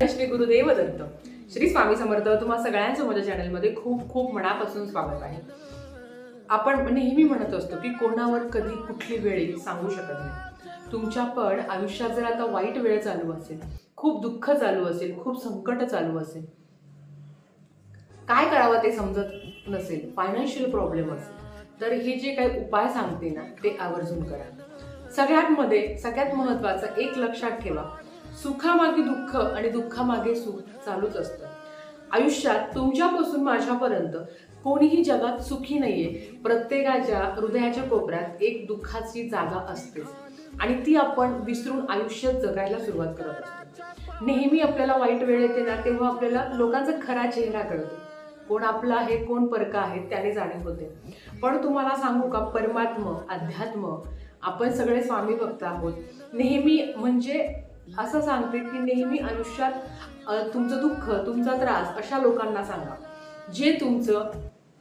श्री गुरुदेव दत्त. श्री स्वामी समर्थ. तुम्हा सगळ्यांचं माझ्या चॅनलमध्ये खूप खूप मनापासून स्वागत आहे. आपण नेहमी म्हणत असतो की कोणावर कधी कुठली वेळ सांगू शकत नाही. तुमच्या पण आयुष्यात जर आता वाईट वेळ चालू असेल, खूप दुःख चालू असेल, खूप संकट चालू असेल, काय करावं ते समजत नसेल, फायनान्शियल प्रॉब्लेम असेल, तर हे जे काही उपाय सांगते ना ते आवर्जून करा. सगळ्यात महत्त्वाचं एक लक्षात ठेवा, सुखामागे दुःख आणि दुःखामागे सुख चालूच असतं. आयुष्यात तुमच्यापासून माझ्यापर्यंत कोणीही जगात सुखी नाहीये. प्रत्येकाच्या हृदयाच्या कोपऱ्यात एक दुःखाची जागा असते आणि ती आपण विसरून आयुष्य जगायला सुरुवात करत असतो. नेहमी आपल्याला वाईट वेळ येते ना तेव्हा आपल्याला लोकांचा खरा चेहरा कळतो. कोण आपला आहे, कोण परका आहे त्याने जाणीव होते. पण तुम्हाला सांगू का, परमात्मा, अध्यात्म, आपण सगळे स्वामी भक्त आहोत. नेहमी म्हणजे असं सांगते की नेहमी आयुष्यात तुमचं दुःख, तुमचा त्रास अशा लोकांना सांगा जे तुमचं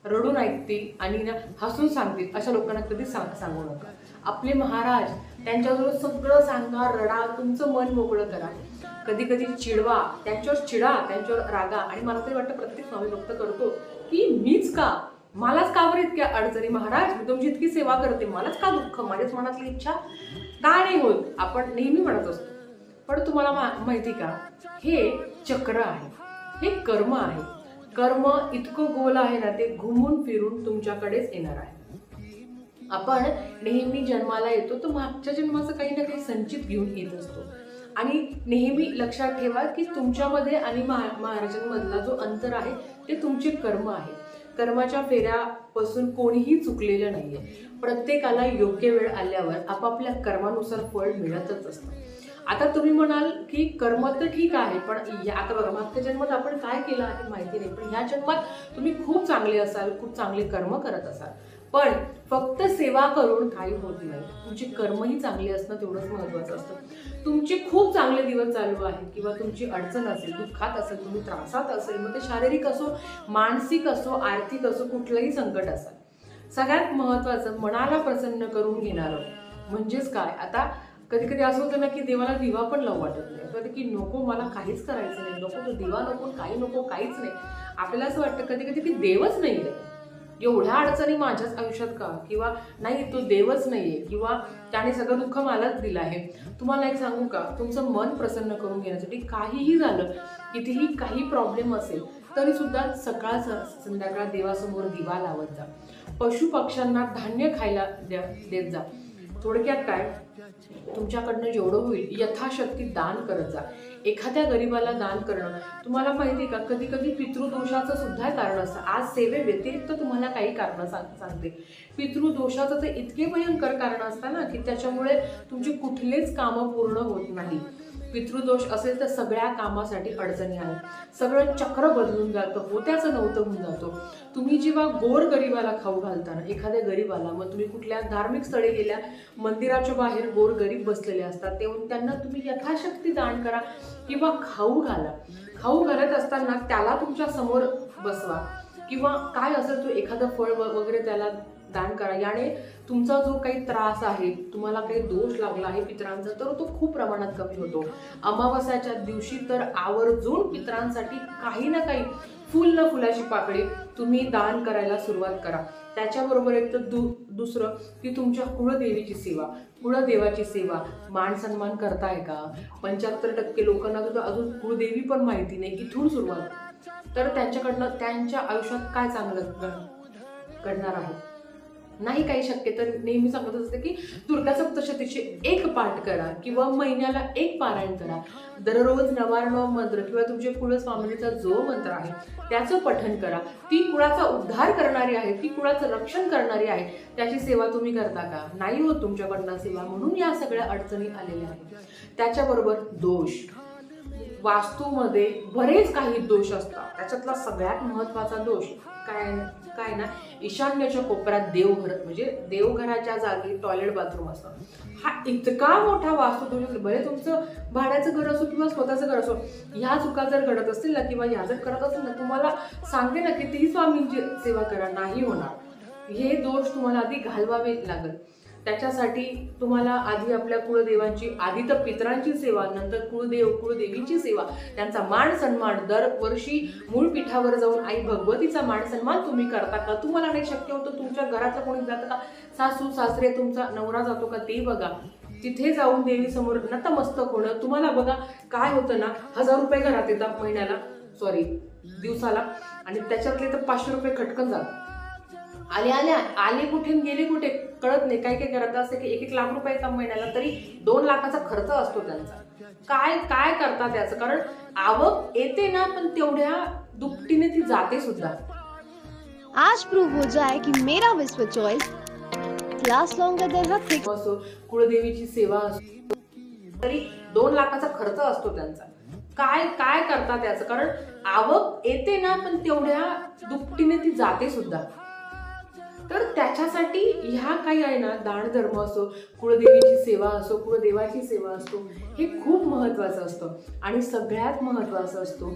रडून ऐकतील आणि हसून सांगतील. अशा लोकांना कधी सांगू नका. आपले महाराज, त्यांच्याजवळ सगळं सांगा, रडा, तुमचं मन मोकळं करा. कधी कधी चिडवा, त्यांच्यावर रागा. आणि मला तरी वाटतं प्रत्येक स्वामी भक्त करतो की मीच का, मलाच का बरं इतक्या अडचणी महाराज, मी तुमची इतकी सेवा करते, मलाच का दुःख, माझ्याच मनातली इच्छा का नाही होत, आपण नेहमी म्हणत असतो. पण तुम्हाला माहिती का, हे चक्र आहे, हे कर्म आहे. कर्म इतकं गोल आहे ना, ते घुमून फिरून तुमच्याकडेच येणार आहे. आपण नेहमी जन्माला येतो तर मागच्या जन्माचं काही ना काही संचित घेऊन येत असतो. आणि नेहमी लक्षात ठेवा की तुमच्यामध्ये आणि महाराजांमधला जो अंतर आहे ते तुमचे कर्म आहे. कर्माच्या फेऱ्यापासून कोणीही चुकलेलं नाहीये. प्रत्येकाला योग्य वेळ आल्यावर आपापल्या कर्मानुसार फळ मिळतच असतं. आता तुम्ही म्हणाल की कर्म तर ठीक आहे, पण आता बघा, मागच्या जन्मात आपण काय केलं आहे माहिती नाही, पण ह्या जन्मात तुम्ही खूप चांगले असाल, खूप चांगले कर्म करत असाल. पण फक्त सेवा करून काही होत नाही. तुमचे कर्मही चांगले असणं तेवढंच महत्त्वाचं असतं. तुमचे खूप चांगले दिवस चालू आहेत किंवा तुमची अडचण असेल, दुःखात असेल, तुम्ही त्रासात असेल, मग ते शारीरिक असो, मानसिक असो, आर्थिक असो, कुठलंही संकट असेल, सगळ्यात महत्त्वाचं मनाला प्रसन्न करून घेणारं म्हणजेच काय. आता कधी कधी असं होतं ना की देवाला दिवा पण लावू वाटत नाही. कधी की नको, मला काहीच करायचं नाही, नको तो दिवा, नको काही, नको काहीच नाही. आपल्याला असं वाटतं कधी कधी की देवच नाही आहे, एवढ्या अडचणी माझ्याच आयुष्यात का, किंवा नाही तो देवच नाहीये, किंवा त्याने सगळं दुःख मलाच दिलं आहे. तुम्हाला एक सांगू का, तुमचं मन प्रसन्न करून घेण्यासाठी काहीही झालं, कितीही काही प्रॉब्लेम असेल तरी सुद्धा सकाळ संध्याकाळ देवासमोर दिवा लावत जा. पशु पक्ष्यांना धान्य खायला देत जा. थोडक्यात काय, तुमच्याकडनं जेवढं होईल यथाशक्ती दान करत जा. एखाद्या गरीबाला दान करणं, तुम्हाला माहिती का, कधी कधी पितृदोषाचं सुद्धा कारण असतं. आज सेवे व्यतिरिक्त तुम्हाला काही कारण सांगते. पितृदोषाचं तर इतके भयंकर कारण असतं ना की त्याच्यामुळे तुमची कुठलेच कामं पूर्ण होत नाही. पितृदोष असेल तर सगळ्या कामासाठी अडचणी आहेत, सगळं चक्र बदलून जातं, होत्याचं नव्हतं होऊन जातो. तुम्ही जेव्हा गोर गरीबाला खाऊ घालताना, एखाद्या गरीबाला, मग तुम्ही कुठल्या धार्मिक स्थळी गेल्या, मंदिराच्या बाहेर गोर गरीब बसलेले असतात, तेव्हा त्यांना तुम्ही यथाशक्ती दान करा किंवा खाऊ घाला. खाऊ घालत असताना त्याला तुमच्या समोर बसवा किंवा काय असेल तो एखादं फळ वगैरे त्याला दान करा. याने तुमचा जो काही त्रास आहे, तुम्हाला काही दोष लागला आहे पितरांचा, तर तो खूप प्रमाणात कमी होतो. अमावास्याच्या दिवशी तर आवर्जून पितरांसाठी काही ना काही फुल न फुलाची पाकळी तुम्ही दान करायला सुरुवात करा. त्याच्याबरोबर एक तर दुसरं की तुमच्या कुळदेवीची सेवा, कुळदेवाची सेवा. मान सन्मान करताय का? 75% लोकांना सुद्धा अजून कुळदेवी पण माहिती नाही. इथून सुरुवात. तर त्यांच्याकडनं त्यांच्या आयुष्यात काय चांगलं घडणार आहे, नाही काही शक्य तर नेहमी सांगत असते की दुर्गा सप्तशतीचे एक पाठ करा किंवा महिन्याला एक पारायण करा. दररोज 99 मंत्र किंवा तुमच्या कुलस्वामिनीचा जो मंत्र आहे त्याचं पठण करा. ती कुळाचा उद्धार करणारी आहे, ती कुळाचं रक्षण करणारी आहे. त्याची सेवा तुम्ही करता का? नाही होत तुमच्याकडनं सेवा, म्हणून या सगळ्या अडचणी आलेल्या आहेत. त्याच्याबरोबर दोष, वास्तूमध्ये बरेच काही दोष असतात. त्याच्यातला सगळ्यात महत्त्वाचा दोष काय ना, ईशान्येच्या कोपऱ्यात देवघर, म्हणजे देवघराच्या जागी टॉयलेट बाथरूम असतं. हा इतका मोठा वास्तुदोष. भले तुमचं भाड्याचं घर असो किंवा स्वतःचं घर असो, ह्या चुका जर घडत असतील ना किंवा ह्या जर करत असेल ना, तुम्हाला सांगते ना कितीही स्वामींची सेवा करा, नाही होणार. हे दोष तुम्हाला आधी घालवावे लागेल. त्याच्यासाठी तुम्हाला आधी आपल्या कुळदेवांची, आधी तर पितरांची सेवा, नंतर कुळदेवीची सेवा, त्यांचा मान सन्मान, दरवर्षी मूळ पीठावर जाऊन आई भगवतीचा मान सन्मान तुम्ही करता का? तुम्हाला नाही शक्य होतं, तुमच्या घरातलं कोणी जातं का? सासू सासरे, तुमचा नवरा जातो का? ते बघा. तिथे जाऊन देवी समोर नतमस्तक होणं. तुम्हाला बघा काय होतं ना, 1000 रुपये घरात येतात महिन्याला, सॉरी दिवसाला, आणि त्याच्यातले तर 500 रुपये खटकन जातात. आले कुठे गेले कुठे कळत नाही. काही काही घरात असते की 1-1 लाख रुपये येतात महिन्याला, तरी 2 लाखाचा खर्च असतो त्यांचा. काय काय करतात त्याचं? कारण आवक येते ना, पण तेवढ्या दुपटीने ती जाते सुद्धा. आज प्रूव हो जाए की मेरा विश्व चॉइस लास्ट लॉन्गर देन हर थिक. असो, कुळदेवीची सेवा असो, तरी 2 लाखाचा खर्च असतो त्यांचा. काय काय करतात त्याचं? कारण आवक येते ना, पण तेवढ्या दुपटीने ती जाते सुद्धा. तर त्याच्यासाठी ह्या काही आहे ना, दानधर्म असो, कुळदेवीची सेवा असो, कुळदेवाची सेवा असतो, हे खूप महत्वाचं असतं. आणि सगळ्यात महत्वाचं असतो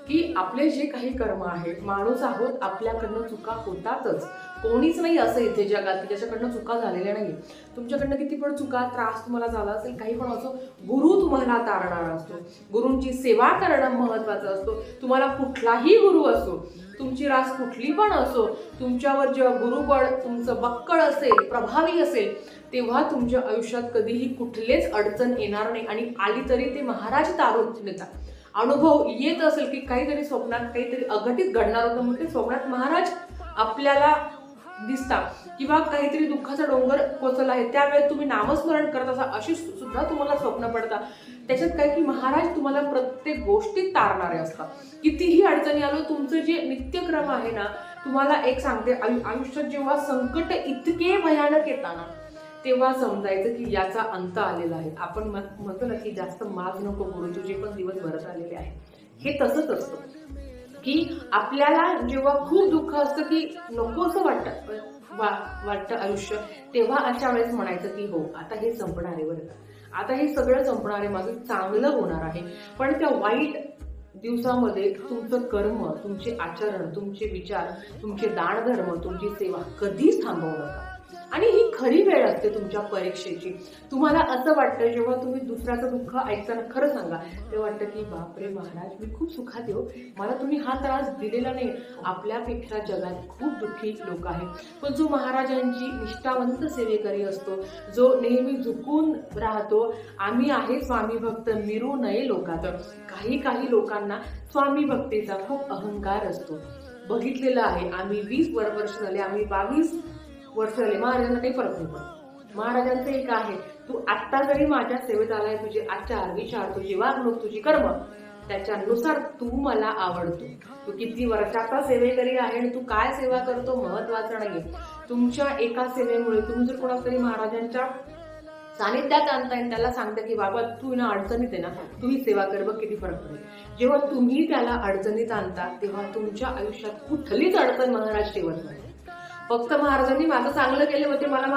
की आपले जे काही कर्म आहे, माणूस आहोत, आपल्याकडनं चुका होतातच. कोणीच नाही असं इथे जगात ज्याच्याकडनं चुका झालेल्या नाही. तुमच्याकडनं किती पण चुका, त्रास तुम्हाला झाला असेल, काही पण असो, गुरु तुम्हाला तारणारा असतो. गुरूंची सेवा करणं महत्वाचं असतो. तुम्हाला कुठलाही गुरु असो, तुमची रास कुठली पण असो, तुमच्यावर जेव्हा गुरुबळ तुमचं बक्कळ असेल, प्रभावी असेल, तेव्हा तुमच्या आयुष्यात कधीही कुठलेच अडचण येणार नाही. आणि आली तरी ते महाराज तारून नेतात. अनुभव येत असेल की काहीतरी स्वप्नात काहीतरी अघटित घडणार होतं, मग ते स्वप्नात महाराज आपल्याला दिसतात, किंवा काहीतरी दुःखाचा डोंगर कोसळला आहे, त्यावेळेस तुम्ही नामस्मरण करत असा, अशी सुद्धा तुम्हाला स्वप्न पडतात. त्याच्यात काय की महाराज तुम्हाला प्रत्येक गोष्टीत तारणारे असतात. कितीही अडचणी आलो, तुमचं जे नित्यक्रम आहे ना, तुम्हाला एक सांगते, आयुष्यात जेव्हा संकट इतके भयानक येतात ना, तेव्हा समजायचं की याचा अंत आलेला आहे. आपण म्हणतो ना की जास्त माज नको गुरु, तुझे पण दिवस भरत आलेले आहे. हे तसंच असतं की आपल्याला जेव्हा खूप दुःख असतं की नको असं वाटतं आयुष्य, तेव्हा अशा वेळेस म्हणायचं की हो, आता हे संपणार आहे बरं का, आता हे सगळं संपणार आहे, माझं चांगलं होणार आहे. पण त्या वाईट दिवसामध्ये तुमचं कर्म, तुमचे आचरण, तुमचे विचार, तुमचे दानधर्म, तुमची सेवा कधीच थांबवू नका. आणि ही खरी वेळ असते तुमच्या परीक्षेची. तुम्हाला असं वाटतं जेव्हा तुम्ही दुसऱ्याचं दुःख ऐकताना, खरं सांगा, ते वाटतं की बापरे महाराज, मी खूप सुखात येऊ, मला तुम्ही हा त्रास दिलेला नाही. आपल्यापेक्षा जगात खूप दुःखी लोक आहेत. पण जो महाराजांची निष्ठावंत सेवेकरी असतो, जो नेहमी झुकून राहतो, आम्ही आहे स्वामी भक्त, मिरू नये लोकात. काही लोकांना स्वामी भक्तीचा खूप अहंकार असतो. बघितलेलं आहे आम्ही. 20 वर्ष झाले, आम्ही 22 वर्ष झाले, महाराजांना काही फरक नाही पडत. महाराजांचं एक आहे, तू आत्ता जरी माझ्या सेवेत आलाय, तुझे आचार विचार, तुझी वागणूक, तुझी कर्म, त्याच्यानुसार तू मला आवडतो. तू किती वर्षाचा सेवेकरी आहे आणि तू काय सेवा करतो महत्वाचं नाहीये. तुमच्या एका सेवेमुळे तुम्ही जर कोणातरी महाराजांच्या सानिध्यात आणताय, त्याला सांगता की बाबा तू ना अडचणीत आहे ना, तू ही सेवा कर, बघ किती फरक पडेल. जेव्हा तुम्ही त्याला अडचणीत आणता, तेव्हा तुमच्या आयुष्यात कुठलीच अडचण महाराज ठेवत नाही. फक्त महाराजांनी माझं चांगलं केलं होते, मला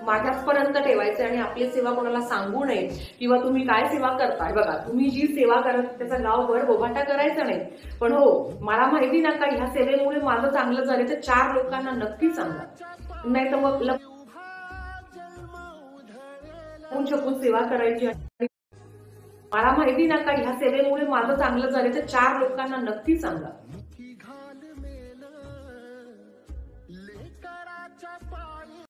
माझ्यापर्यंत ठेवायचं आणि आपली सेवा कोणाला सांगू नये, किंवा तुम्ही काय सेवा करताय, बघा तुम्ही जी सेवा करत त्याचा गावभर बोभाटा करायचा नाही. पण हो, मला माहिती ना का ह्या सेवेमुळे माझं चांगलं झालं, तर 4 लोकांना नक्की सांगा. नाही तर मग छपून सेवा करायची. मला माहिती ना का ह्या सेवेमुळे माझं चांगलं झालं, तर 4 लोकांना नक्की सांगा.